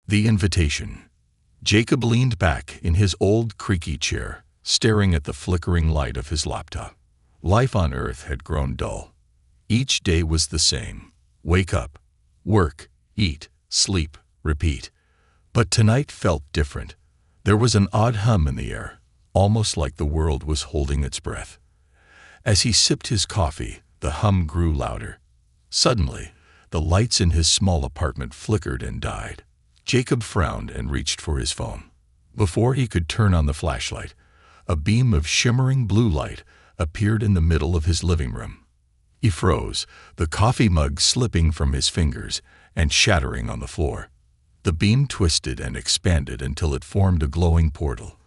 The invitation. Jacob leaned back in his old creaky chair, staring at the flickering light of his laptop. Life on Earth had grown dull. Each day was the same. Wake up, work, eat, sleep, repeat. But tonight felt different. There was an odd hum in the air, almost like the world was holding its breath. As he sipped his coffee, the hum grew louder. Suddenly, the lights in his small apartment flickered and died. Jacob frowned and reached for his phone. Before he could turn on the flashlight, a beam of shimmering blue light appeared in the middle of his living room. He froze, the coffee mug slipping from his fingers and shattering on the floor. The beam twisted and expanded until it formed a glowing portal.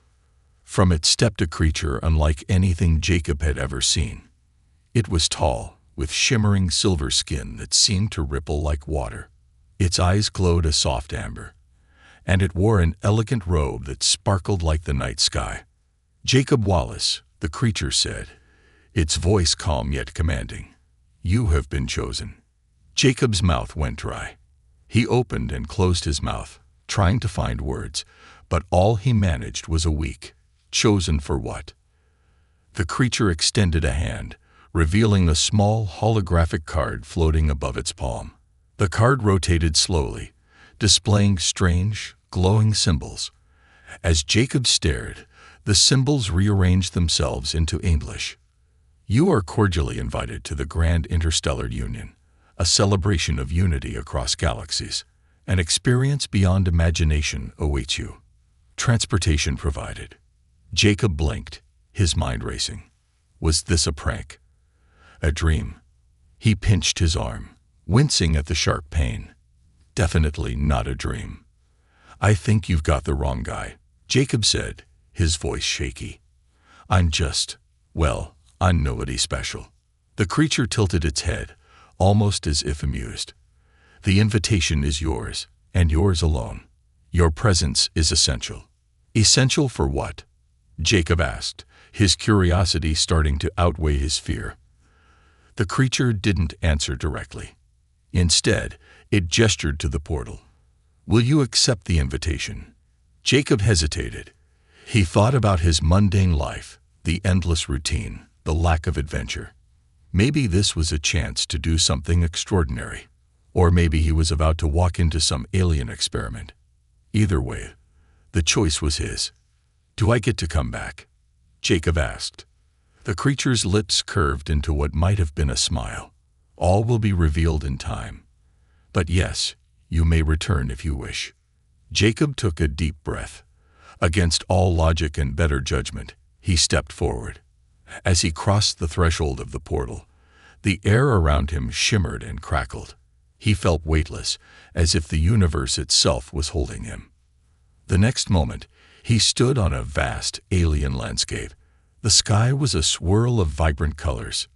From it stepped a creature unlike anything Jacob had ever seen. It was tall, with shimmering silver skin that seemed to ripple like water. Its eyes glowed a soft amber, and it wore an elegant robe that sparkled like the night sky. "Jacob Wallace," the creature said, its voice calm yet commanding. "You have been chosen." Jacob's mouth went dry. He opened and closed his mouth, trying to find words, but all he managed was a weak, "Chosen for what?" The creature extended a hand, revealing a small holographic card floating above its palm. The card rotated slowly, displaying strange, glowing symbols. As Jacob stared, the symbols rearranged themselves into English. "You are cordially invited to the Grand Interstellar Union, a celebration of unity across galaxies. An experience beyond imagination awaits you. Transportation provided." Jacob blinked, his mind racing. Was this a prank? A dream? He pinched his arm, wincing at the sharp pain. Definitely not a dream. "I think you've got the wrong guy," Jacob said, his voice shaky. I'm nobody special." The creature tilted its head, almost as if amused. "The invitation is yours, and yours alone. Your presence is essential." "Essential for what?" Jacob asked, his curiosity starting to outweigh his fear. The creature didn't answer directly. Instead, it gestured to the portal. "Will you accept the invitation?" Jacob hesitated. He thought about his mundane life, the endless routine, the lack of adventure. Maybe this was a chance to do something extraordinary. Or maybe he was about to walk into some alien experiment. Either way, the choice was his. "Do I get to come back?" Jacob asked. The creature's lips curved into what might have been a smile. "All will be revealed in time. But yes, you may return if you wish." Jacob took a deep breath. Against all logic and better judgment, he stepped forward. As he crossed the threshold of the portal, the air around him shimmered and crackled. He felt weightless, as if the universe itself was holding him. The next moment, he stood on a vast alien landscape. The sky was a swirl of vibrant colors: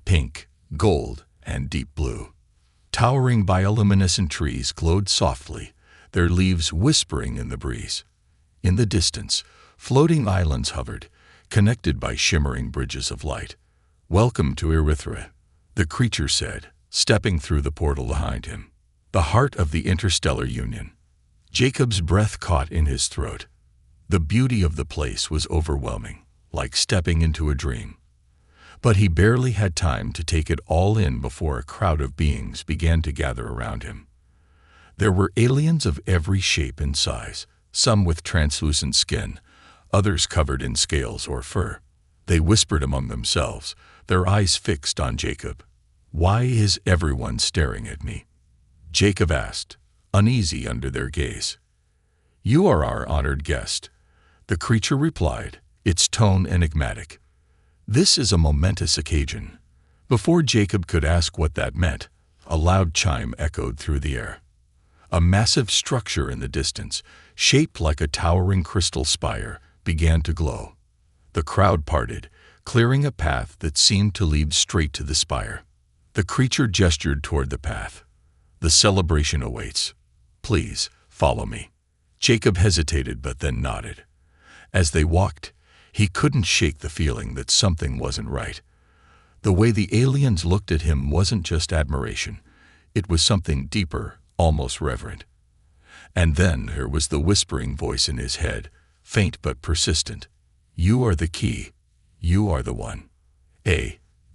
pink, gold, and deep blue. Towering bioluminescent trees glowed softly, their leaves whispering in the breeze. In the distance, floating islands hovered, connected by shimmering bridges of light. "Welcome to Erythra," the creature said, stepping through the portal behind him. "The heart of the Interstellar Union." Jacob's breath caught in his throat. The beauty of the place was overwhelming, like stepping into a dream. But he barely had time to take it all in before a crowd of beings began to gather around him. There were aliens of every shape and size, some with translucent skin, others covered in scales or fur. They whispered among themselves, their eyes fixed on Jacob. "Why is everyone staring at me?" Jacob asked, uneasy under their gaze. "You are our honored guest," the creature replied, its tone enigmatic. "This is a momentous occasion." Before Jacob could ask what that meant, a loud chime echoed through the air. A massive structure in the distance, shaped like a towering crystal spire, began to glow. The crowd parted, clearing a path that seemed to lead straight to the spire. The creature gestured toward the path. "The celebration awaits. Please, follow me." Jacob hesitated but then nodded. As they walked, he couldn't shake the feeling that something wasn't right. The way the aliens looked at him wasn't just admiration. It was something deeper, almost reverent. And then there was the whispering voice in his head, faint but persistent. "You are the key. You are the one."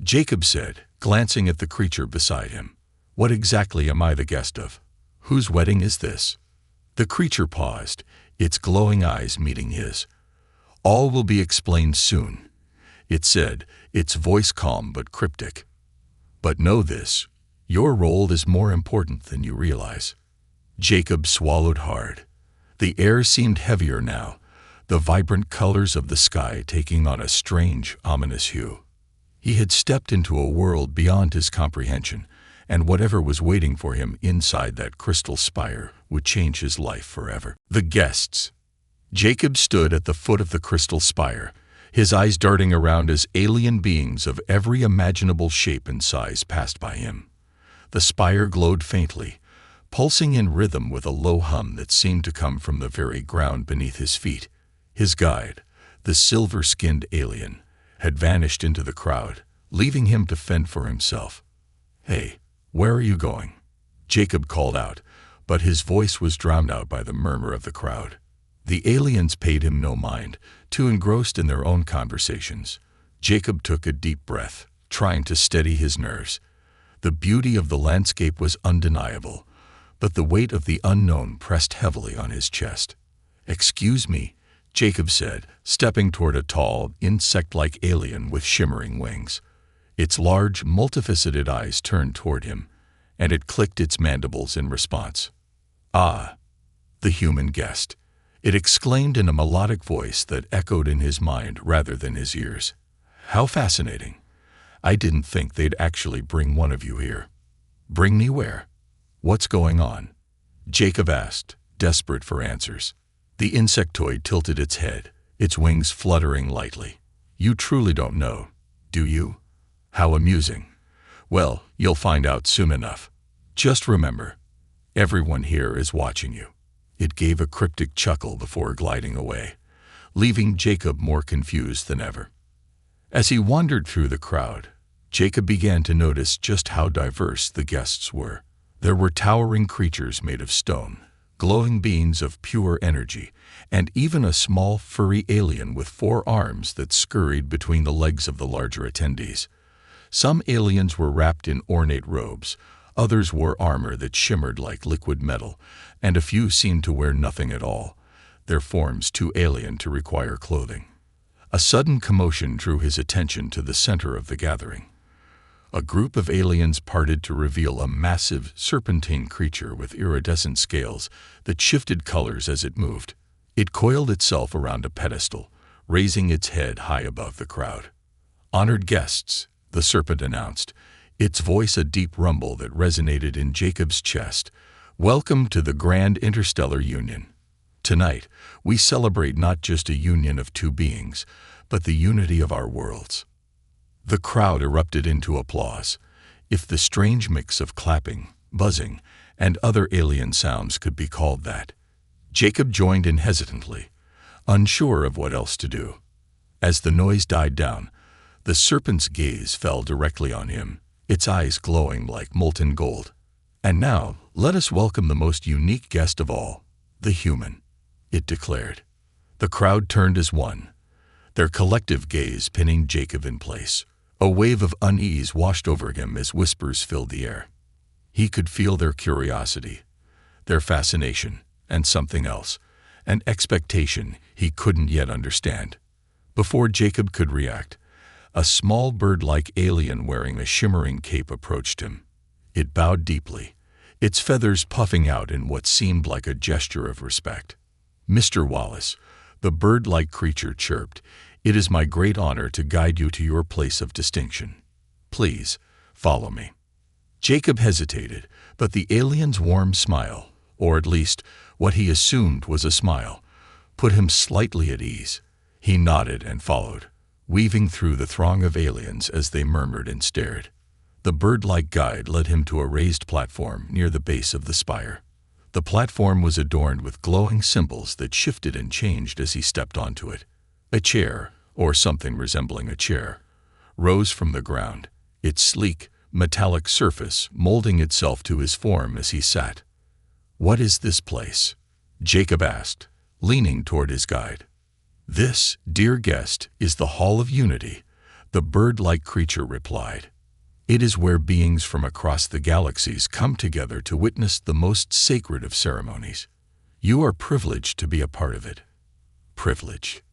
Jacob said, glancing at the creature beside him. "What exactly am I the guest of? Whose wedding is this?" The creature paused, its glowing eyes meeting his. "All will be explained soon," it said, its voice calm but cryptic. "But know this, your role is more important than you realize." Jacob swallowed hard. The air seemed heavier now, the vibrant colors of the sky taking on a strange, ominous hue. He had stepped into a world beyond his comprehension, and whatever was waiting for him inside that crystal spire would change his life forever. The guests. Jacob stood at the foot of the crystal spire, his eyes darting around as alien beings of every imaginable shape and size passed by him. The spire glowed faintly, pulsing in rhythm with a low hum that seemed to come from the very ground beneath his feet. His guide, the silver-skinned alien, had vanished into the crowd, leaving him to fend for himself. "Hey, where are you going?" Jacob called out, but his voice was drowned out by the murmur of the crowd. The aliens paid him no mind, too engrossed in their own conversations. Jacob took a deep breath, trying to steady his nerves. The beauty of the landscape was undeniable, but the weight of the unknown pressed heavily on his chest. "Excuse me," Jacob said, stepping toward a tall, insect-like alien with shimmering wings. Its large, multifaceted eyes turned toward him, and it clicked its mandibles in response. "Ah, the human guest," it exclaimed in a melodic voice that echoed in his mind rather than his ears. "How fascinating. I didn't think they'd actually bring one of you here." "Bring me where? What's going on?" Jacob asked, desperate for answers. The insectoid tilted its head, its wings fluttering lightly. "You truly don't know, do you? How amusing. Well, you'll find out soon enough. Just remember, everyone here is watching you." It gave a cryptic chuckle before gliding away, leaving Jacob more confused than ever. As he wandered through the crowd, Jacob began to notice just how diverse the guests were. There were towering creatures made of stone, glowing beings of pure energy, and even a small, furry alien with 4 arms that scurried between the legs of the larger attendees. Some aliens were wrapped in ornate robes, others wore armor that shimmered like liquid metal, and a few seemed to wear nothing at all, their forms too alien to require clothing. A sudden commotion drew his attention to the center of the gathering. A group of aliens parted to reveal a massive, serpentine creature with iridescent scales that shifted colors as it moved. It coiled itself around a pedestal, raising its head high above the crowd. "Honored guests," the serpent announced, its voice a deep rumble that resonated in Jacob's chest. "Welcome to the Grand Interstellar Union. Tonight, we celebrate not just a union of 2 beings, but the unity of our worlds." The crowd erupted into applause, if the strange mix of clapping, buzzing, and other alien sounds could be called that. Jacob joined in hesitantly, unsure of what else to do. As the noise died down, the serpent's gaze fell directly on him, its eyes glowing like molten gold. "And now, let us welcome the most unique guest of all, the human," it declared. The crowd turned as one, their collective gaze pinning Jacob in place. A wave of unease washed over him as whispers filled the air. He could feel their curiosity, their fascination, and something else, an expectation he couldn't yet understand. Before Jacob could react, a small bird-like alien wearing a shimmering cape approached him. It bowed deeply, its feathers puffing out in what seemed like a gesture of respect. "Mr. Wallace," the bird-like creature chirped, "it is my great honor to guide you to your place of distinction. Please, follow me." Jacob hesitated, but the alien's warm smile, or at least what he assumed was a smile, put him slightly at ease. He nodded and followed, weaving through the throng of aliens as they murmured and stared. The bird-like guide led him to a raised platform near the base of the spire. The platform was adorned with glowing symbols that shifted and changed as he stepped onto it. A chair, or something resembling a chair, rose from the ground, its sleek, metallic surface molding itself to his form as he sat. "What is this place?" Jacob asked, leaning toward his guide. "This, dear guest, is the Hall of Unity," the bird-like creature replied. "It is where beings from across the galaxies come together to witness the most sacred of ceremonies. You are privileged to be a part of it." "Privilege,"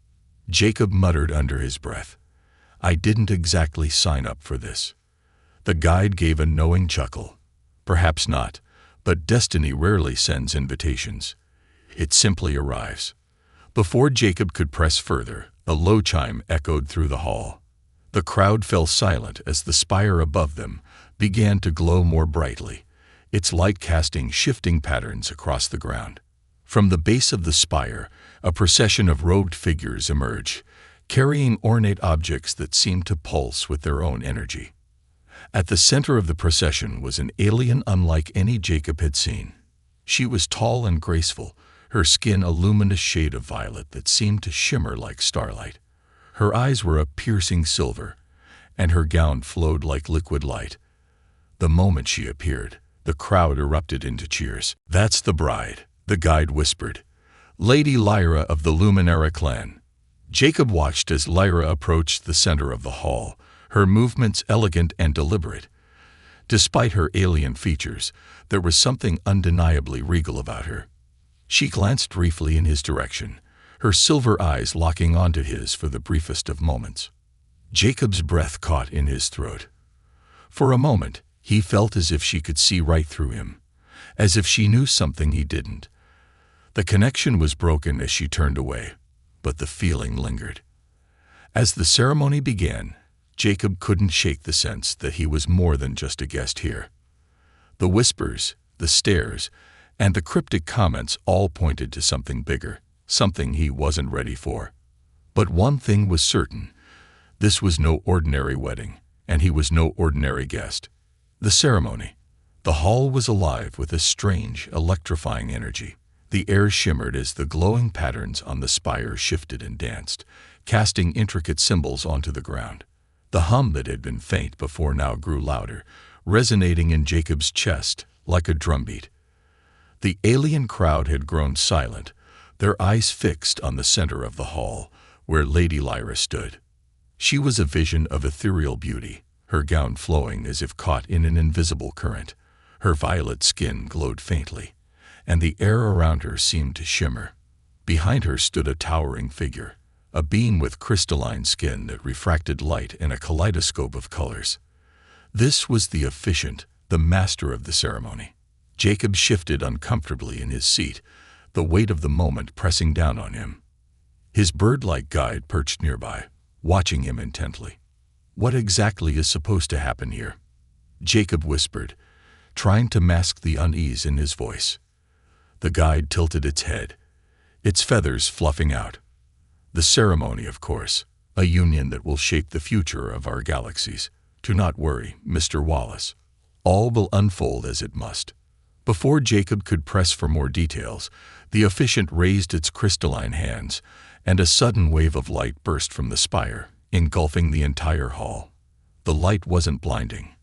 Jacob muttered under his breath. "I didn't exactly sign up for this." The guide gave a knowing chuckle. "Perhaps not, but destiny rarely sends invitations. It simply arrives." Before Jacob could press further, a low chime echoed through the hall. The crowd fell silent as the spire above them began to glow more brightly, its light casting shifting patterns across the ground. From the base of the spire, a procession of robed figures emerged, carrying ornate objects that seemed to pulse with their own energy. At the center of the procession was an alien unlike any Jacob had seen. She was tall and graceful, her skin a luminous shade of violet that seemed to shimmer like starlight. Her eyes were a piercing silver, and her gown flowed like liquid light. The moment she appeared, the crowd erupted into cheers. "That's the bride," the guide whispered. "Lady Lyra of the Luminara clan." Jacob watched as Lyra approached the center of the hall, her movements elegant and deliberate. Despite her alien features, there was something undeniably regal about her. She glanced briefly in his direction, her silver eyes locking onto his for the briefest of moments. Jacob's breath caught in his throat. For a moment, he felt as if she could see right through him, as if she knew something he didn't. The connection was broken as she turned away, but the feeling lingered. As the ceremony began, Jacob couldn't shake the sense that he was more than just a guest here. The whispers, the stares, and the cryptic comments all pointed to something bigger, something he wasn't ready for. But one thing was certain: this was no ordinary wedding, and he was no ordinary guest. The ceremony. The hall was alive with a strange, electrifying energy. The air shimmered as the glowing patterns on the spire shifted and danced, casting intricate symbols onto the ground. The hum that had been faint before now grew louder, resonating in Jacob's chest like a drumbeat. The alien crowd had grown silent, their eyes fixed on the center of the hall, where Lady Lyra stood. She was a vision of ethereal beauty, her gown flowing as if caught in an invisible current. Her violet skin glowed faintly, and the air around her seemed to shimmer. Behind her stood a towering figure, a being with crystalline skin that refracted light in a kaleidoscope of colors. This was the officiant, the master of the ceremony. Jacob shifted uncomfortably in his seat, the weight of the moment pressing down on him. His bird-like guide perched nearby, watching him intently. "What exactly is supposed to happen here?" Jacob whispered, trying to mask the unease in his voice. The guide tilted its head, its feathers fluffing out. "The ceremony, of course, a union that will shape the future of our galaxies. Do not worry, Mr. Wallace. All will unfold as it must." Before Jacob could press for more details, the officiant raised its crystalline hands, and a sudden wave of light burst from the spire, engulfing the entire hall. The light wasn't blinding.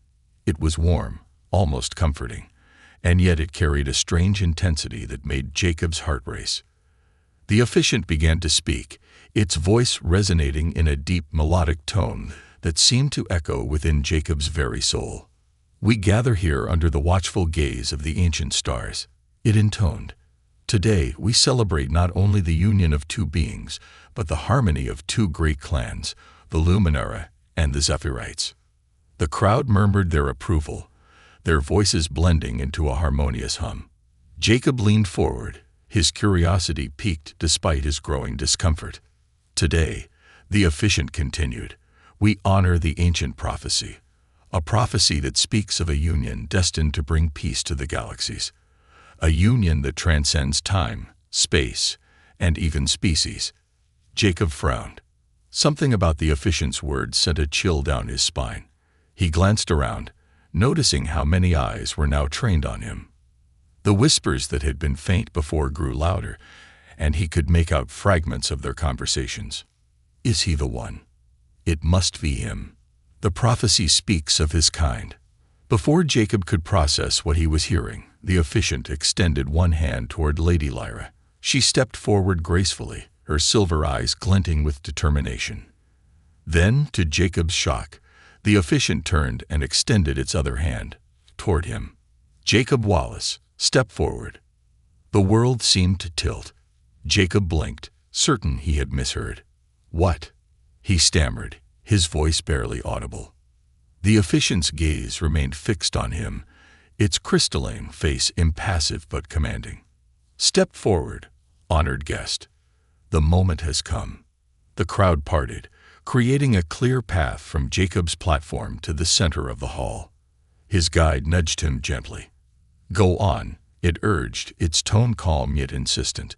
It was warm, almost comforting, and yet it carried a strange intensity that made Jacob's heart race. The officiant began to speak, its voice resonating in a deep melodic tone that seemed to echo within Jacob's very soul. "We gather here under the watchful gaze of the ancient stars," it intoned. "Today we celebrate not only the union of two beings, but the harmony of two great clans, the Luminara and the Zephyrites." The crowd murmured their approval, their voices blending into a harmonious hum. Jacob leaned forward, his curiosity piqued despite his growing discomfort. "Today," the officiant continued, "we honor the ancient prophecy, a prophecy that speaks of a union destined to bring peace to the galaxies, a union that transcends time, space, and even species." Jacob frowned. Something about the officiant's words sent a chill down his spine. He glanced around, noticing how many eyes were now trained on him. The whispers that had been faint before grew louder, and he could make out fragments of their conversations. "Is he the one? It must be him. The prophecy speaks of his kind." Before Jacob could process what he was hearing, the officiant extended one hand toward Lady Lyra. She stepped forward gracefully, her silver eyes glinting with determination. Then, to Jacob's shock, the efficient turned and extended its other hand toward him. "Jacob Wallace, step forward." The world seemed to tilt. Jacob blinked, certain he had misheard. "What?" he stammered, his voice barely audible. The efficient's gaze remained fixed on him, its crystalline face impassive but commanding. "Step forward, honored guest. The moment has come." The crowd parted, creating a clear path from Jacob's platform to the center of the hall. His guide nudged him gently. "Go on," it urged, its tone calm yet insistent.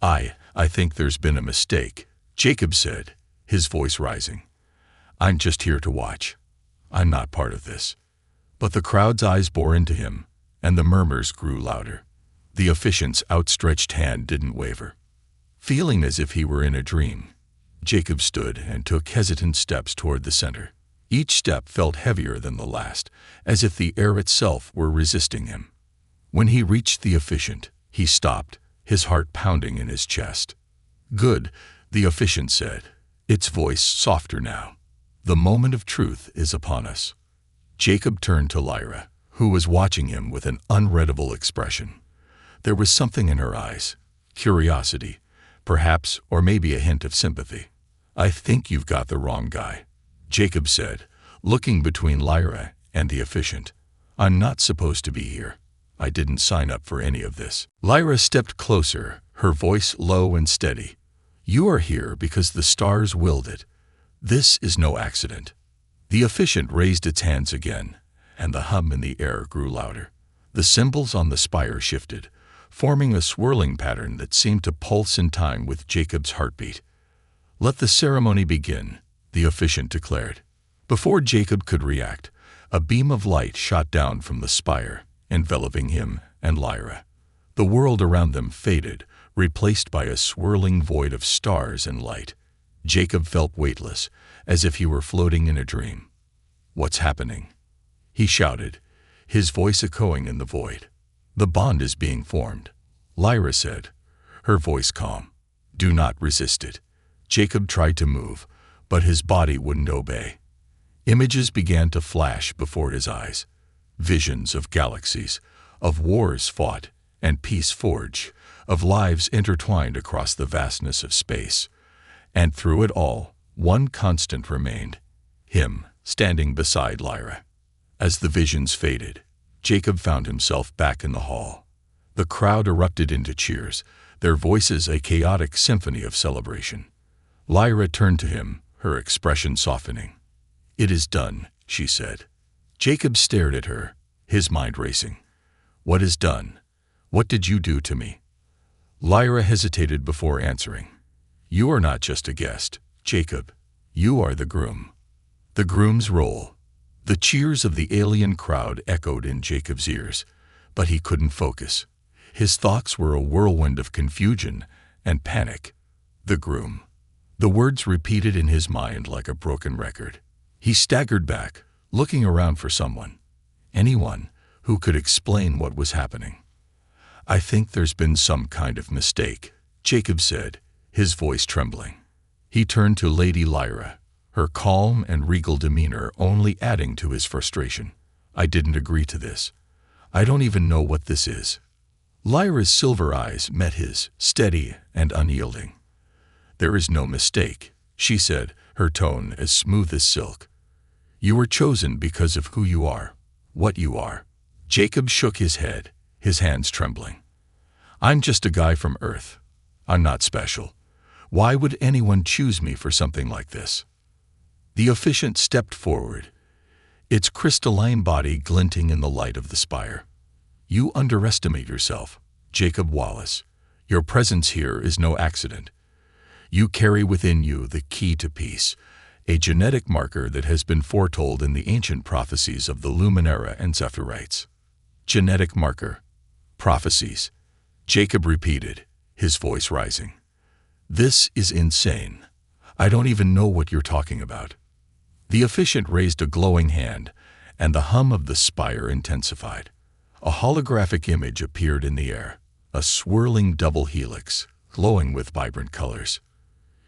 I think there's been a mistake," Jacob said, his voice rising. "I'm just here to watch. I'm not part of this." But the crowd's eyes bore into him, and the murmurs grew louder. The efficient's outstretched hand didn't waver. Feeling as if he were in a dream, Jacob stood and took hesitant steps toward the center. Each step felt heavier than the last, as if the air itself were resisting him. When he reached the efficient, he stopped, his heart pounding in his chest. "Good," the efficient said, its voice softer now. "The moment of truth is upon us." Jacob turned to Lyra, who was watching him with an unreadable expression. There was something in her eyes, curiosity, perhaps, or maybe a hint of sympathy. "I think you've got the wrong guy," Jacob said, looking between Lyra and the efficient. "I'm not supposed to be here. I didn't sign up for any of this." Lyra stepped closer, her voice low and steady. "You are here because the stars willed it. This is no accident." The efficient raised its hands again, and the hum in the air grew louder. The symbols on the spire shifted, forming a swirling pattern that seemed to pulse in time with Jacob's heartbeat. "Let the ceremony begin," the efficient declared. Before Jacob could react, a beam of light shot down from the spire, enveloping him and Lyra. The world around them faded, replaced by a swirling void of stars and light. Jacob felt weightless, as if he were floating in a dream. "What's happening?" he shouted, his voice echoing in the void. "The bond is being formed," Lyra said, her voice calm. "Do not resist it." Jacob tried to move, but his body wouldn't obey. Images began to flash before his eyes. Visions of galaxies, of wars fought and peace forged, of lives intertwined across the vastness of space. And through it all, one constant remained, him standing beside Lyra. As the visions faded, Jacob found himself back in the hall. The crowd erupted into cheers, their voices a chaotic symphony of celebration. Lyra turned to him, her expression softening. "It is done," she said. Jacob stared at her, his mind racing. "What is done? What did you do to me?" Lyra hesitated before answering. "You are not just a guest, Jacob. You are the groom." The groom's role. The cheers of the alien crowd echoed in Jacob's ears, but he couldn't focus. His thoughts were a whirlwind of confusion and panic. The groom. The words repeated in his mind like a broken record. He staggered back, looking around for someone. Anyone who could explain what was happening. "I think there's been some kind of mistake," Jacob said, his voice trembling. He turned to Lady Lyra, her calm and regal demeanor only adding to his frustration. "I didn't agree to this. I don't even know what this is." Lyra's silver eyes met his, steady and unyielding. "There is no mistake," she said, her tone as smooth as silk. "You were chosen because of who you are, what you are." Jacob shook his head, his hands trembling. "I'm just a guy from Earth. I'm not special. Why would anyone choose me for something like this?" The efficient stepped forward, its crystalline body glinting in the light of the spire. "You underestimate yourself, Jacob Wallace. Your presence here is no accident. You carry within you the key to peace, a genetic marker that has been foretold in the ancient prophecies of the Luminara and Zephirites." "Genetic marker. Prophecies," Jacob repeated, his voice rising. "This is insane. I don't even know what you're talking about." The efficient raised a glowing hand, and the hum of the spire intensified. A holographic image appeared in the air, a swirling double helix, glowing with vibrant colors.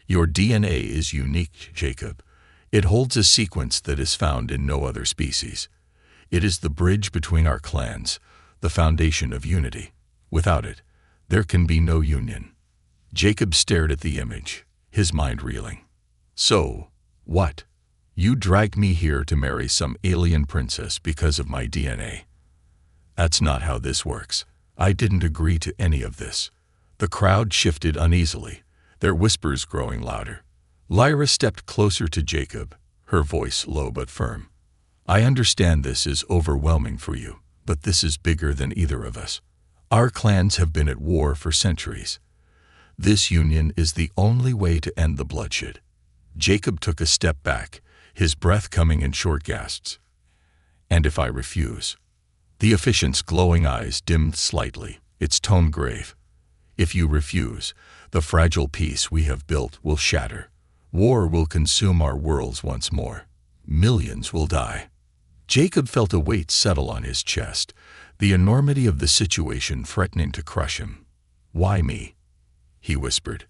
Your DNA is unique, Jacob. It holds a sequence that is found in no other species. It is the bridge between our clans, the foundation of unity. Without it, there can be no union. Jacob stared at the image, his mind reeling. So, what? You dragged me here to marry some alien princess because of my DNA. That's not how this works. I didn't agree to any of this. The crowd shifted uneasily, their whispers growing louder. Lyra stepped closer to Jacob, her voice low but firm. I understand this is overwhelming for you, but this is bigger than either of us. Our clans have been at war for centuries. This union is the only way to end the bloodshed. Jacob took a step back, his breath coming in short gasps. And if I refuse? The officiant's glowing eyes dimmed slightly, its tone grave. If you refuse, the fragile peace we have built will shatter. War will consume our worlds once more. Millions will die. Jacob felt a weight settle on his chest, the enormity of the situation threatening to crush him. Why me? He whispered.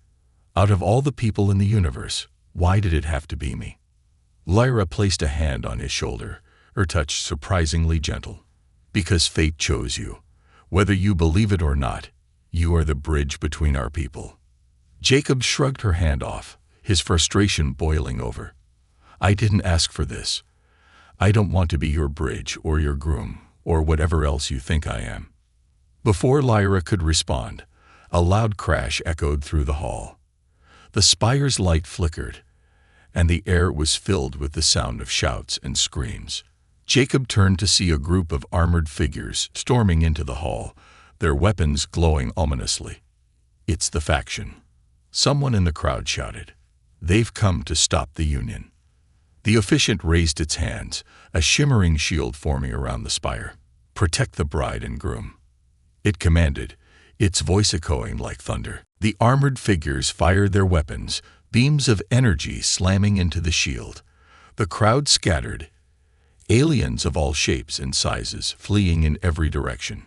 Out of all the people in the universe, why did it have to be me? Lyra placed a hand on his shoulder, her touch surprisingly gentle. Because fate chose you. Whether you believe it or not, you are the bridge between our people. Jacob shrugged her hand off, his frustration boiling over. I didn't ask for this. I don't want to be your bridge or your groom, or whatever else you think I am. Before Lyra could respond, a loud crash echoed through the hall. The spire's light flickered, and the air was filled with the sound of shouts and screams. Jacob turned to see a group of armored figures storming into the hall, their weapons glowing ominously. It's the faction. Someone in the crowd shouted. They've come to stop the union. The officiant raised its hands, a shimmering shield forming around the spire. Protect the bride and groom. It commanded, its voice echoing like thunder. The armored figures fired their weapons, beams of energy slamming into the shield. The crowd scattered, aliens of all shapes and sizes fleeing in every direction.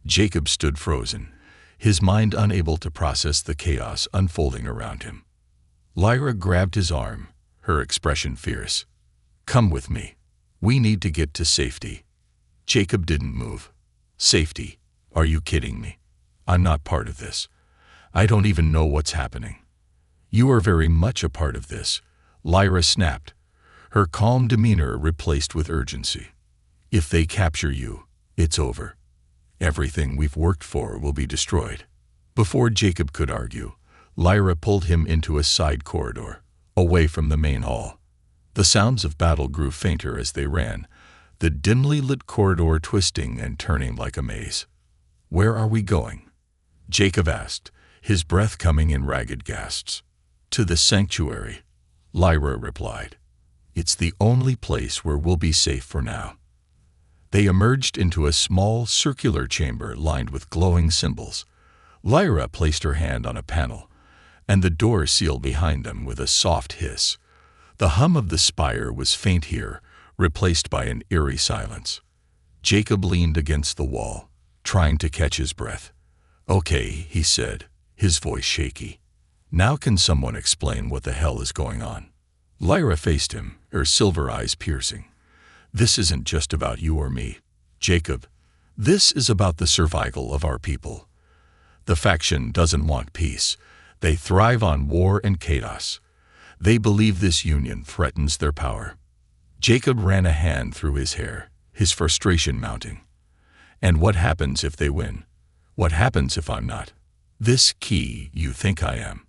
Jacob stood frozen, his mind unable to process the chaos unfolding around him. Lyra grabbed his arm, her expression fierce. Come with me. We need to get to safety. Jacob didn't move. Safety? Are you kidding me? I'm not part of this. I don't even know what's happening. You are very much a part of this, Lyra snapped, her calm demeanor replaced with urgency. If they capture you, it's over. Everything we've worked for will be destroyed. Before Jacob could argue, Lyra pulled him into a side corridor, away from the main hall. The sounds of battle grew fainter as they ran, the dimly lit corridor twisting and turning like a maze. Where are we going? Jacob asked, his breath coming in ragged gasps. To the sanctuary, Lyra replied. It's the only place where we'll be safe for now. They emerged into a small circular chamber lined with glowing symbols. Lyra placed her hand on a panel, and the door sealed behind them with a soft hiss. The hum of the spire was faint here, replaced by an eerie silence. Jacob leaned against the wall, trying to catch his breath. Okay, he said, his voice shaky. Now can someone explain what the hell is going on? Lyra faced him, her silver eyes piercing. This isn't just about you or me, Jacob. This is about the survival of our people. The faction doesn't want peace. They thrive on war and chaos. They believe this union threatens their power. Jacob ran a hand through his hair, his frustration mounting. And what happens if they win? What happens if I'm not? This key you think I am?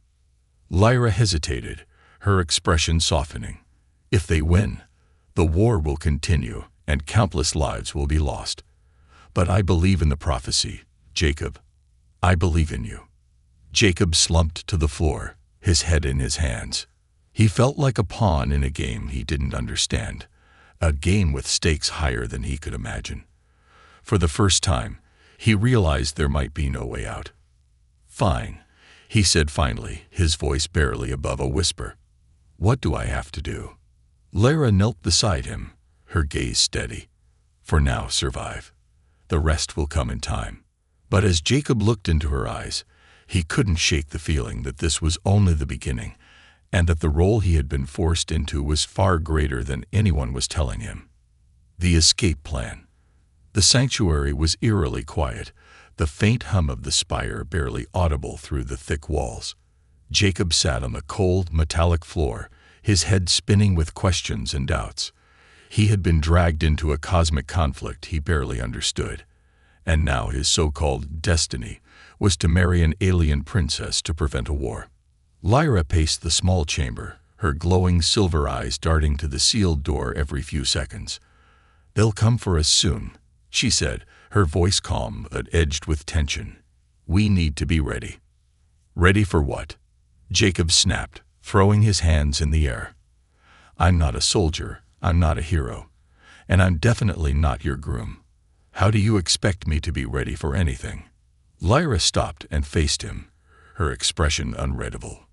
Lyra hesitated, her expression softening. If they win, the war will continue and countless lives will be lost. But I believe in the prophecy, Jacob. I believe in you. Jacob slumped to the floor, his head in his hands. He felt like a pawn in a game he didn't understand, a game with stakes higher than he could imagine. For the first time, he realized there might be no way out. Fine, he said finally, his voice barely above a whisper. What do I have to do? Lyra knelt beside him, her gaze steady. For now, survive. The rest will come in time. But as Jacob looked into her eyes, He couldn't shake the feeling that this was only the beginning, and that the role he had been forced into was far greater than anyone was telling him. The escape plan. The sanctuary was eerily quiet, the faint hum of the spire barely audible through the thick walls. Jacob sat on the cold, metallic floor, his head spinning with questions and doubts. He had been dragged into a cosmic conflict he barely understood, and now his so-called destiny was to marry an alien princess to prevent a war. Lyra paced the small chamber, her glowing silver eyes darting to the sealed door every few seconds. "They'll come for us soon," she said, her voice calm but edged with tension. "We need to be ready." "Ready for what?" Jacob snapped, throwing his hands in the air. "I'm not a soldier, I'm not a hero, and I'm definitely not your groom. How do you expect me to be ready for anything?" Lyra stopped and faced him, her expression unreadable.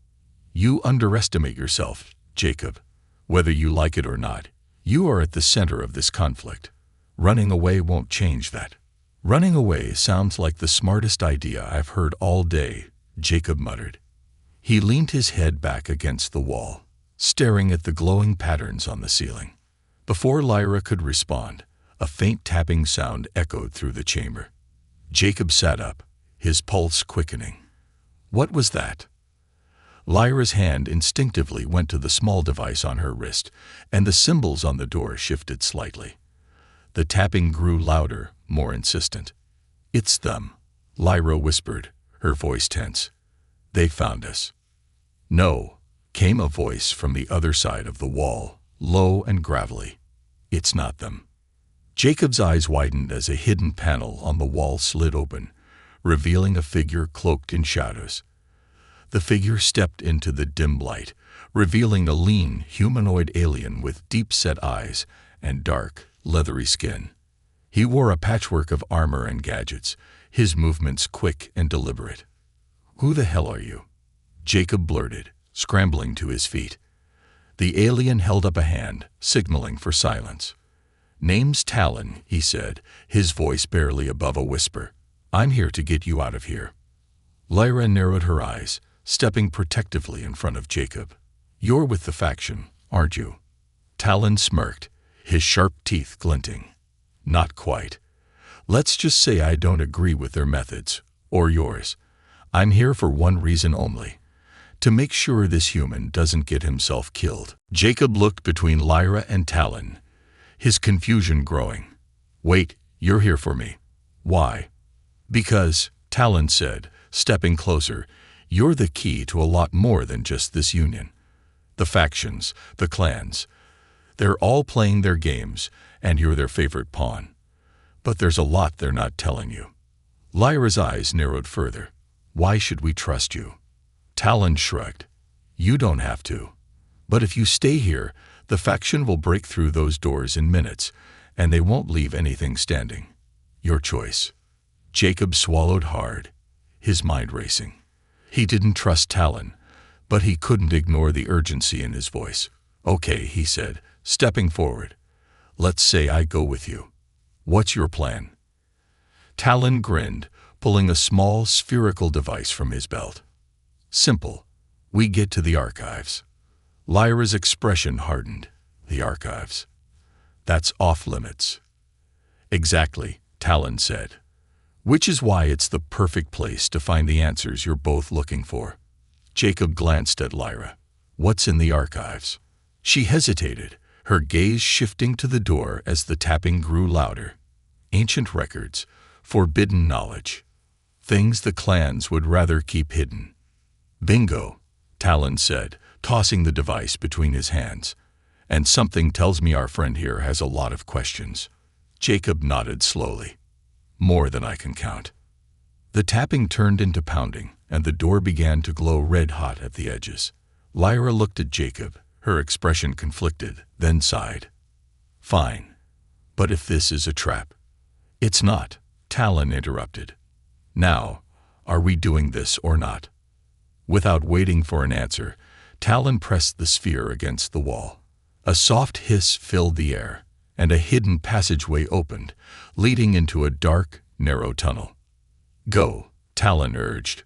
"You underestimate yourself, Jacob. Whether you like it or not, you are at the center of this conflict. Running away won't change that." "Running away sounds like the smartest idea I've heard all day," Jacob muttered. He leaned his head back against the wall, staring at the glowing patterns on the ceiling. Before Lyra could respond, a faint tapping sound echoed through the chamber. Jacob sat up, his pulse quickening. What was that? Lyra's hand instinctively went to the small device on her wrist, and the symbols on the door shifted slightly. The tapping grew louder, more insistent. "It's them," Lyra whispered, her voice tense. "They found us." "No," came a voice from the other side of the wall, low and gravelly. "It's not them." Jacob's eyes widened as a hidden panel on the wall slid open, revealing a figure cloaked in shadows. The figure stepped into the dim light, revealing a lean, humanoid alien with deep-set eyes and dark, leathery skin. He wore a patchwork of armor and gadgets, his movements quick and deliberate. "Who the hell are you?" Jacob blurted, scrambling to his feet. The alien held up a hand, signaling for silence. "Name's Talon," he said, his voice barely above a whisper. "I'm here to get you out of here." Lyra narrowed her eyes, stepping protectively in front of Jacob. "You're with the faction, aren't you?" Talon smirked, his sharp teeth glinting. "Not quite. Let's just say I don't agree with their methods, or yours. I'm here for one reason only: to make sure this human doesn't get himself killed." Jacob looked between Lyra and Talon, his confusion growing. "Wait, you're here for me. Why?" "Because," Talon said, stepping closer, "you're the key to a lot more than just this union. The factions, the clans, they're all playing their games, and you're their favorite pawn. But there's a lot they're not telling you." Lyra's eyes narrowed further. "Why should we trust you?" Talon shrugged. "You don't have to. But if you stay here, the faction will break through those doors in minutes, and they won't leave anything standing. Your choice." Jacob swallowed hard, his mind racing. He didn't trust Talon, but he couldn't ignore the urgency in his voice. "Okay," he said, stepping forward. "Let's say I go with you. What's your plan?" Talon grinned, pulling a small spherical device from his belt. "Simple. We get to the archives." Lyra's expression hardened. "The archives? That's off limits." "Exactly," Talon said. "Which is why it's the perfect place to find the answers you're both looking for." Jacob glanced at Lyra. "What's in the archives?" She hesitated, her gaze shifting to the door as the tapping grew louder. "Ancient records, forbidden knowledge, things the clans would rather keep hidden." "Bingo," Talon said, tossing the device between his hands. "And something tells me our friend here has a lot of questions." Jacob nodded slowly. "More than I can count." The tapping turned into pounding, and the door began to glow red-hot at the edges. Lyra looked at Jacob, her expression conflicted, then sighed. "Fine. But if this is a trap?" "It's not," Talon interrupted. "Now, are we doing this or not?" Without waiting for an answer, Talon pressed the sphere against the wall. A soft hiss filled the air, and a hidden passageway opened, leading into a dark, narrow tunnel. "Go," Talon urged.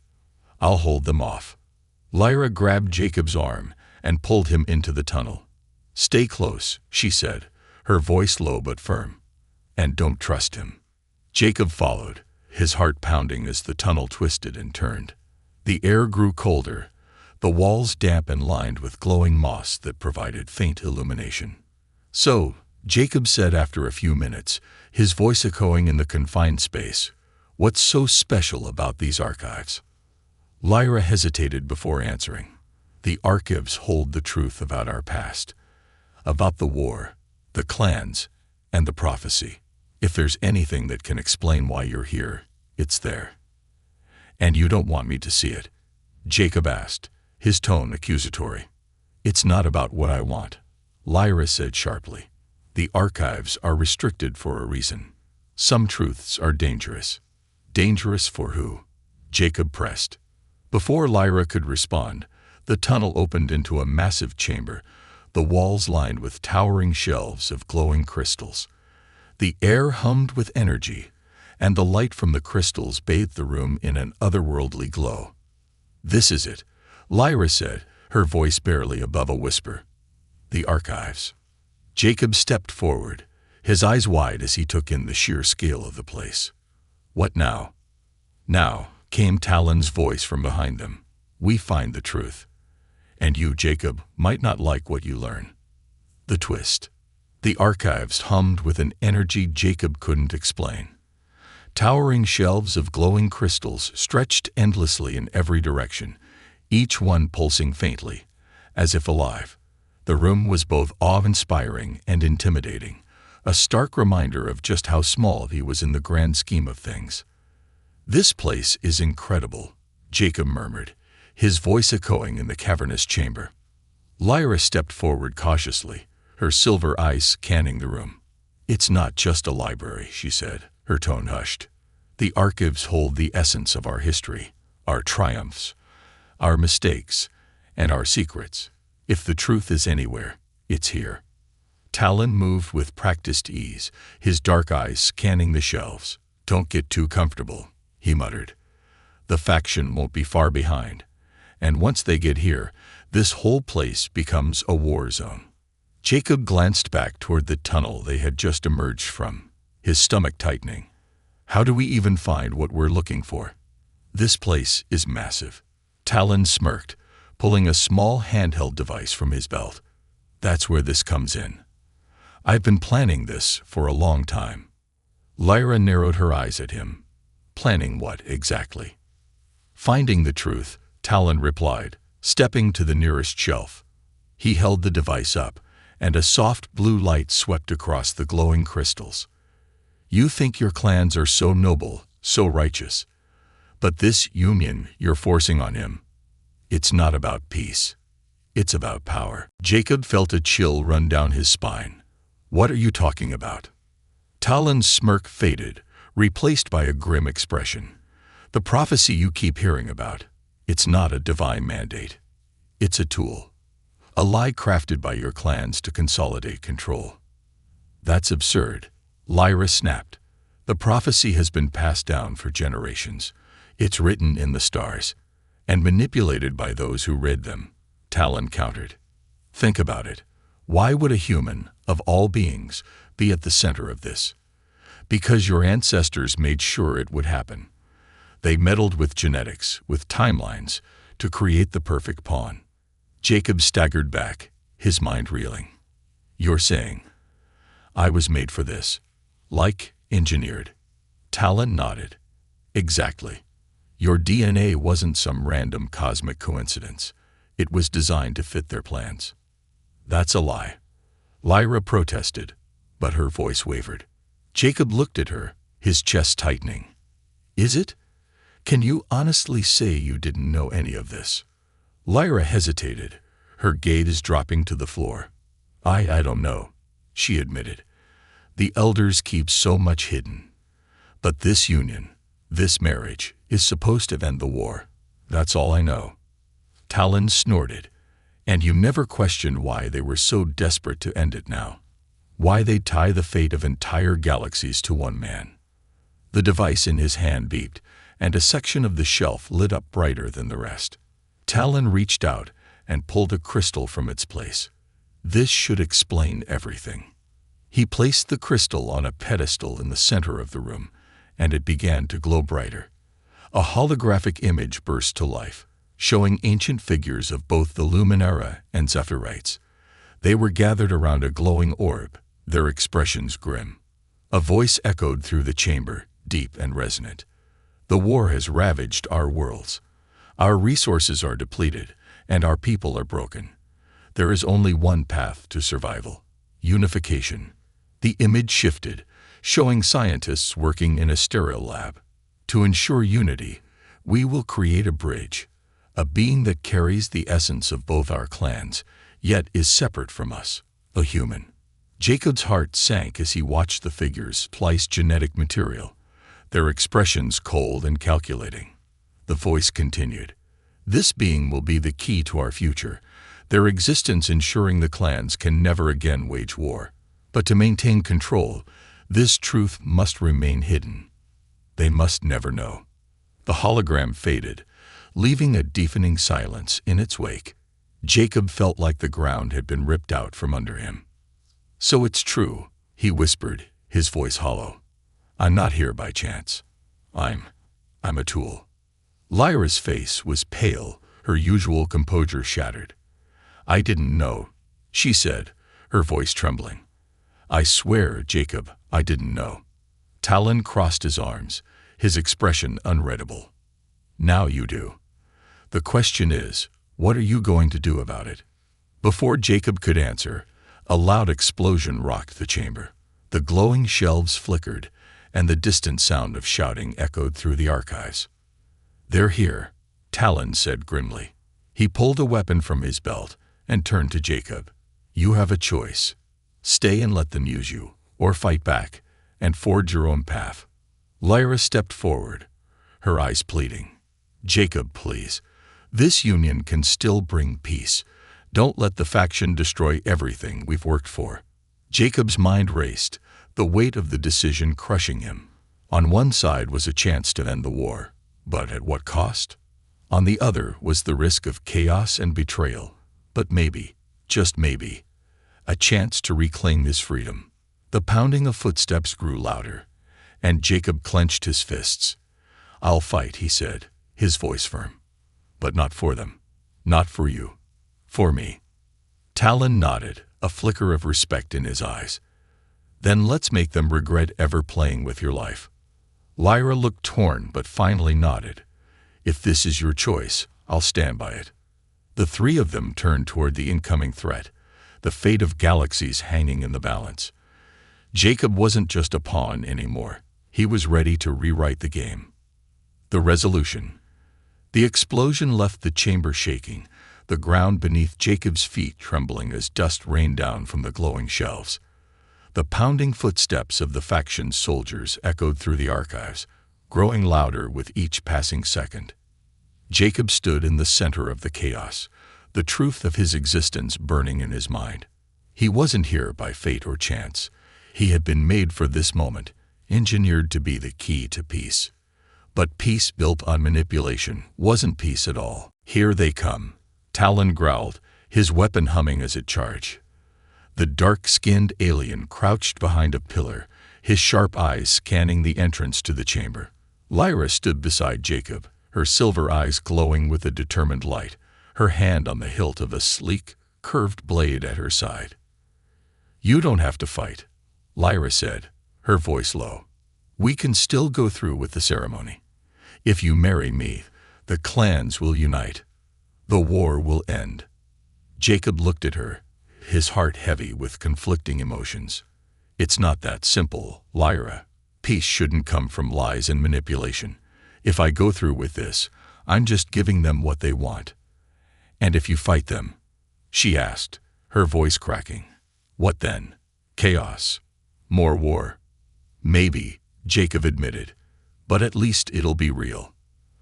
I'll hold them off. Lyra grabbed Jacob's arm and pulled him into the tunnel. Stay close, she said, her voice low but firm. And don't trust him. Jacob followed, his heart pounding as the tunnel twisted and turned. The air grew colder, the walls damp and lined with glowing moss that provided faint illumination. So, Jacob said after a few minutes, his voice echoing in the confined space, what's so special about these archives? Lyra hesitated before answering. The archives hold the truth about our past, about the war, the clans, and the prophecy. If there's anything that can explain why you're here, it's there. And you don't want me to see it? Jacob asked, his tone accusatory. It's not about what I want, Lyra said sharply. The archives are restricted for a reason. Some truths are dangerous. Dangerous for who? Jacob pressed. Before Lyra could respond, the tunnel opened into a massive chamber, the walls lined with towering shelves of glowing crystals. The air hummed with energy, and the light from the crystals bathed the room in an otherworldly glow. This is it, Lyra said, her voice barely above a whisper. The archives. Jacob stepped forward, his eyes wide as he took in the sheer scale of the place. What now? Now, came Talon's voice from behind them. We find the truth. And you, Jacob, might not like what you learn. The twist. The archives hummed with an energy Jacob couldn't explain. Towering shelves of glowing crystals stretched endlessly in every direction, each one pulsing faintly, as if alive. The room was both awe-inspiring and intimidating, a stark reminder of just how small he was in the grand scheme of things. This place is incredible, Jacob murmured, his voice echoing in the cavernous chamber. Lyra stepped forward cautiously, her silver eyes scanning the room. It's not just a library, she said, her tone hushed. The archives hold the essence of our history, our triumphs, our mistakes, and our secrets. If the truth is anywhere, it's here. Talon moved with practiced ease, his dark eyes scanning the shelves. Don't get too comfortable, he muttered. The faction won't be far behind, and once they get here, this whole place becomes a war zone. Jacob glanced back toward the tunnel they had just emerged from, his stomach tightening. How do we even find what we're looking for? This place is massive. Talon smirked, pulling a small handheld device from his belt. That's where this comes in. I've been planning this for a long time. Lyra narrowed her eyes at him. Planning what exactly? Finding the truth, Talon replied, stepping to the nearest shelf. He held the device up, and a soft blue light swept across the glowing crystals. You think your clans are so noble, so righteous. But this union you're forcing on him, it's not about peace. It's about power. Jacob felt a chill run down his spine. What are you talking about? Talon's smirk faded, replaced by a grim expression. The prophecy you keep hearing about, it's not a divine mandate. It's a tool. A lie crafted by your clans to consolidate control. That's absurd, Lyra snapped. The prophecy has been passed down for generations. It's written in the stars, and manipulated by those who read them, Talon countered. Think about it. Why would a human, of all beings, be at the center of this? Because your ancestors made sure it would happen. They meddled with genetics, with timelines, to create the perfect pawn. Jacob staggered back, his mind reeling. You're saying, I was made for this. Like engineered. Talon nodded. Exactly. Your DNA wasn't some random cosmic coincidence. It was designed to fit their plans. That's a lie. Lyra protested, but her voice wavered. Jacob looked at her, his chest tightening. Is it? Can you honestly say you didn't know any of this? Lyra hesitated, her gaze dropping to the floor. I don't know, she admitted. The elders keep so much hidden. But this union, this marriage, is supposed to end the war. That's all I know. Talon snorted. And you never questioned why they were so desperate to end it now. Why they'd tie the fate of entire galaxies to one man. The device in his hand beeped, and a section of the shelf lit up brighter than the rest. Talon reached out and pulled a crystal from its place. This should explain everything. He placed the crystal on a pedestal in the center of the room, and it began to glow brighter. A holographic image burst to life, showing ancient figures of both the Luminara and Zephirites. They were gathered around a glowing orb, their expressions grim. A voice echoed through the chamber, deep and resonant. "The war has ravaged our worlds. Our resources are depleted, and our people are broken. There is only one path to survival: unification." The image shifted, showing scientists working in a sterile lab. "To ensure unity, we will create a bridge, a being that carries the essence of both our clans, yet is separate from us, a human." Jacob's heart sank as he watched the figures splice genetic material, their expressions cold and calculating. The voice continued, "This being will be the key to our future, their existence ensuring the clans can never again wage war. But to maintain control, this truth must remain hidden. They must never know." The hologram faded, leaving a deafening silence in its wake. Jacob felt like the ground had been ripped out from under him. "So it's true," he whispered, his voice hollow. "I'm not here by chance. I'm a tool." Lyra's face was pale, her usual composure shattered. "I didn't know," she said, her voice trembling. "I swear, Jacob, I didn't know." Talon crossed his arms, his expression unreadable. "Now you do. The question is, what are you going to do about it?" Before Jacob could answer, a loud explosion rocked the chamber. The glowing shelves flickered, and the distant sound of shouting echoed through the archives. "They're here," Talon said grimly. He pulled a weapon from his belt and turned to Jacob. "You have a choice. Stay and let them use you, or fight back and forge your own path." Lyra stepped forward, her eyes pleading. "Jacob, please. This union can still bring peace. Don't let the faction destroy everything we've worked for." Jacob's mind raced, the weight of the decision crushing him. On one side was a chance to end the war, but at what cost? On the other was the risk of chaos and betrayal, but maybe, just maybe, a chance to reclaim his freedom. The pounding of footsteps grew louder, and Jacob clenched his fists. "I'll fight," he said, his voice firm. "But not for them. Not for you. For me." Talon nodded, a flicker of respect in his eyes. "Then let's make them regret ever playing with your life." Lyra looked torn but finally nodded. "If this is your choice, I'll stand by it." The three of them turned toward the incoming threat, the fate of galaxies hanging in the balance. Jacob wasn't just a pawn anymore. He was ready to rewrite the game. The resolution. The explosion left the chamber shaking, the ground beneath Jacob's feet trembling as dust rained down from the glowing shelves. The pounding footsteps of the faction's soldiers echoed through the archives, growing louder with each passing second. Jacob stood in the center of the chaos, the truth of his existence burning in his mind. He wasn't here by fate or chance. He had been made for this moment, engineered to be the key to peace. But peace built on manipulation wasn't peace at all. "Here they come," Talon growled, his weapon humming as it charged. The dark-skinned alien crouched behind a pillar, his sharp eyes scanning the entrance to the chamber. Lyra stood beside Jacob, her silver eyes glowing with a determined light, her hand on the hilt of a sleek, curved blade at her side. "You don't have to fight," Lyra said, her voice low. "We can still go through with the ceremony. If you marry me, the clans will unite. The war will end." Jacob looked at her, his heart heavy with conflicting emotions. "It's not that simple, Lyra. Peace shouldn't come from lies and manipulation. If I go through with this, I'm just giving them what they want." "And if you fight them?" she asked, her voice cracking. "What then? Chaos? More war?" "Maybe," Jacob admitted, "but at least it'll be real."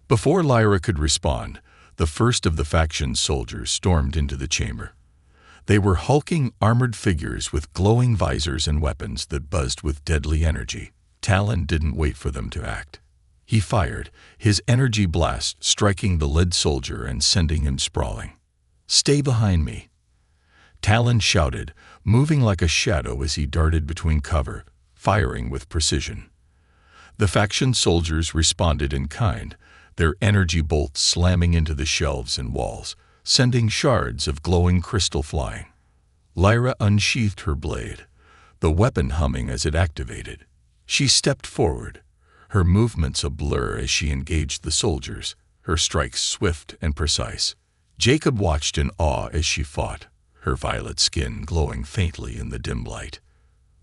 Before Lyra could respond, the first of the faction's soldiers stormed into the chamber. They were hulking, armored figures with glowing visors and weapons that buzzed with deadly energy. Talon didn't wait for them to act. He fired, his energy blast striking the lead soldier and sending him sprawling. "Stay behind me!" Talon shouted, moving like a shadow as he darted between cover, firing with precision. The faction soldiers responded in kind, their energy bolts slamming into the shelves and walls, sending shards of glowing crystal flying. Lyra unsheathed her blade, the weapon humming as it activated. She stepped forward, her movements a blur as she engaged the soldiers, her strikes swift and precise. Jacob watched in awe as she fought, her violet skin glowing faintly in the dim light.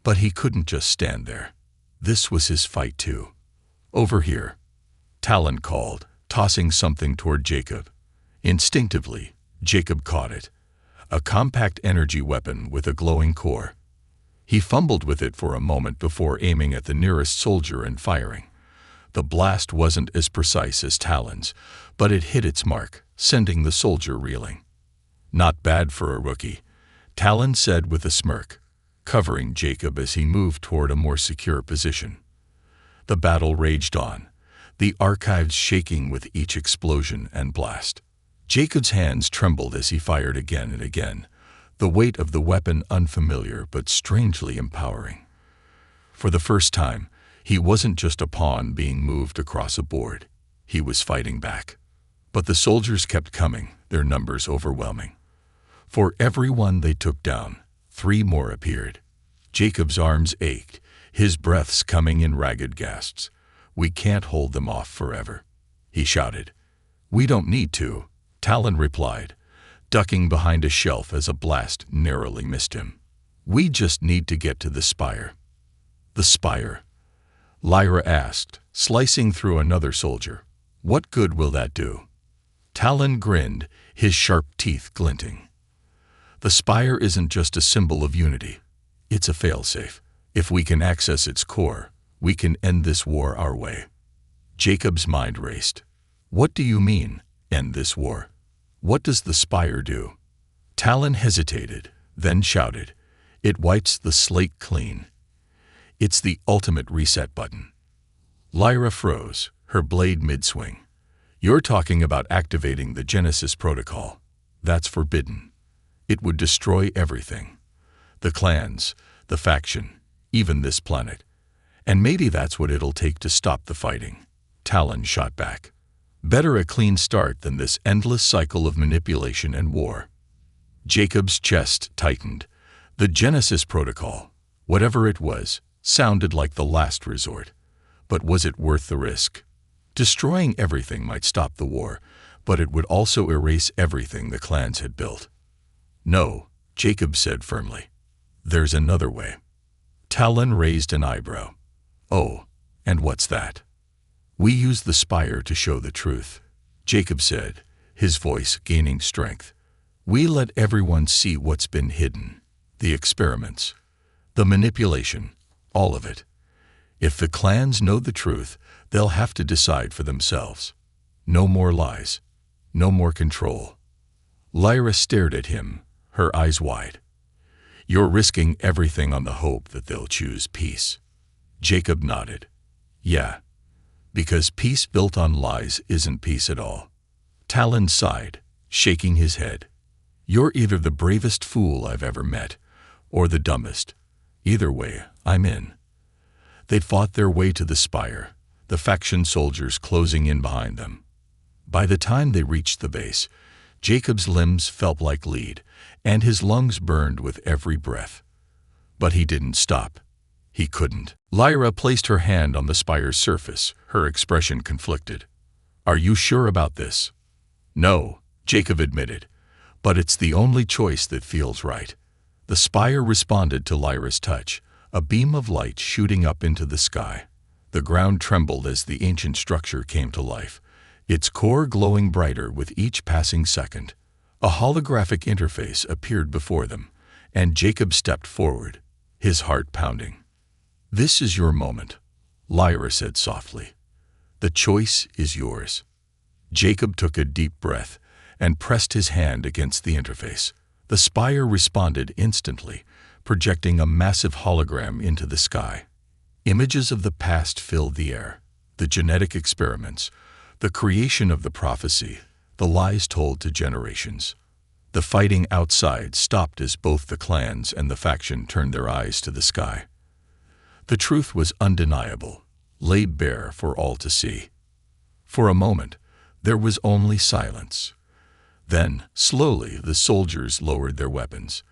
But he couldn't just stand there. This was his fight too. "Over here," Talon called, tossing something toward Jacob. Instinctively, Jacob caught it, a compact energy weapon with a glowing core. He fumbled with it for a moment before aiming at the nearest soldier and firing. The blast wasn't as precise as Talon's, but it hit its mark, sending the soldier reeling. "Not bad for a rookie," Talon said with a smirk, covering Jacob as he moved toward a more secure position. The battle raged on, the archives shaking with each explosion and blast. Jacob's hands trembled as he fired again and again, the weight of the weapon unfamiliar but strangely empowering. For the first time, he wasn't just a pawn being moved across a board. He was fighting back. But the soldiers kept coming, their numbers overwhelming. For every one they took down, 3 more appeared. Jacob's arms ached, his breaths coming in ragged gasps. "We can't hold them off forever," he shouted. "We don't need to," Talon replied, ducking behind a shelf as a blast narrowly missed him. "We just need to get to the spire." "The spire?" Lyra asked, slicing through another soldier. "What good will that do?" Talon grinned, his sharp teeth glinting. "The spire isn't just a symbol of unity. It's a failsafe. If we can access its core, we can end this war our way." Jacob's mind raced. "What do you mean, end this war? What does the spire do?" Talon hesitated, then shouted, "It wipes the slate clean. It's the ultimate reset button." Lyra froze, her blade mid-swing. "You're talking about activating the Genesis protocol. That's forbidden. It would destroy everything. The clans, the faction, even this planet. And maybe that's what it'll take to stop the fighting." Talon shot back. "Better a clean start than this endless cycle of manipulation and war." Jacob's chest tightened. The Genesis protocol, whatever it was, sounded like the last resort. But was it worth the risk? Destroying everything might stop the war, but it would also erase everything the clans had built. "No," Jacob said firmly. "There's another way." Talon raised an eyebrow. "Oh, and what's that?" "We use the spire to show the truth," Jacob said, his voice gaining strength. "We let everyone see what's been hidden, the experiments, the manipulation, all of it. If the clans know the truth, they'll have to decide for themselves. No more lies, no more control." Lyra stared at him, her eyes wide. "You're risking everything on the hope that they'll choose peace." Jacob nodded. "Yeah, because peace built on lies isn't peace at all." Talon sighed, shaking his head. "You're either the bravest fool I've ever met, or the dumbest. Either way, I'm in." They'd fought their way to the spire, the faction soldiers closing in behind them. By the time they reached the base, Jacob's limbs felt like lead, and his lungs burned with every breath. But he didn't stop. He couldn't. Lyra placed her hand on the spire's surface, her expression conflicted. "Are you sure about this?" "No," Jacob admitted, "but it's the only choice that feels right." The spire responded to Lyra's touch, a beam of light shooting up into the sky. The ground trembled as the ancient structure came to life, its core glowing brighter with each passing second. A holographic interface appeared before them, and Jacob stepped forward, his heart pounding. "This is your moment," Lyra said softly. "The choice is yours." Jacob took a deep breath and pressed his hand against the interface. The spire responded instantly, projecting a massive hologram into the sky. Images of the past filled the air, The genetic experiments, the creation of the prophecy, the lies told to generations. The fighting outside stopped as both the clans and the faction turned their eyes to the sky. The truth was undeniable, laid bare for all to see. For a moment, there was only silence. Then, slowly, the soldiers lowered their weapons.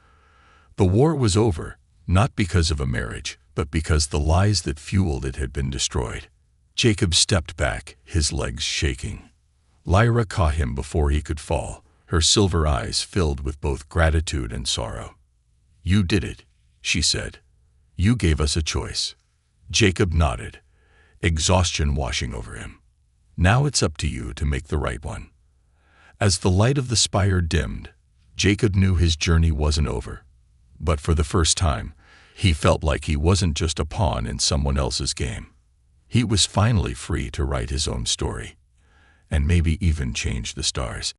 The war was over, not because of a marriage, but because the lies that fueled it had been destroyed. Jacob stepped back, his legs shaking. Lyra caught him before he could fall, her silver eyes filled with both gratitude and sorrow. "You did it," she said. "You gave us a choice." Jacob nodded, exhaustion washing over him. "Now it's up to you to make the right one." As the light of the spire dimmed, Jacob knew his journey wasn't over. But for the first time, he felt like he wasn't just a pawn in someone else's game. He was finally free to write his own story, and maybe even change the stars.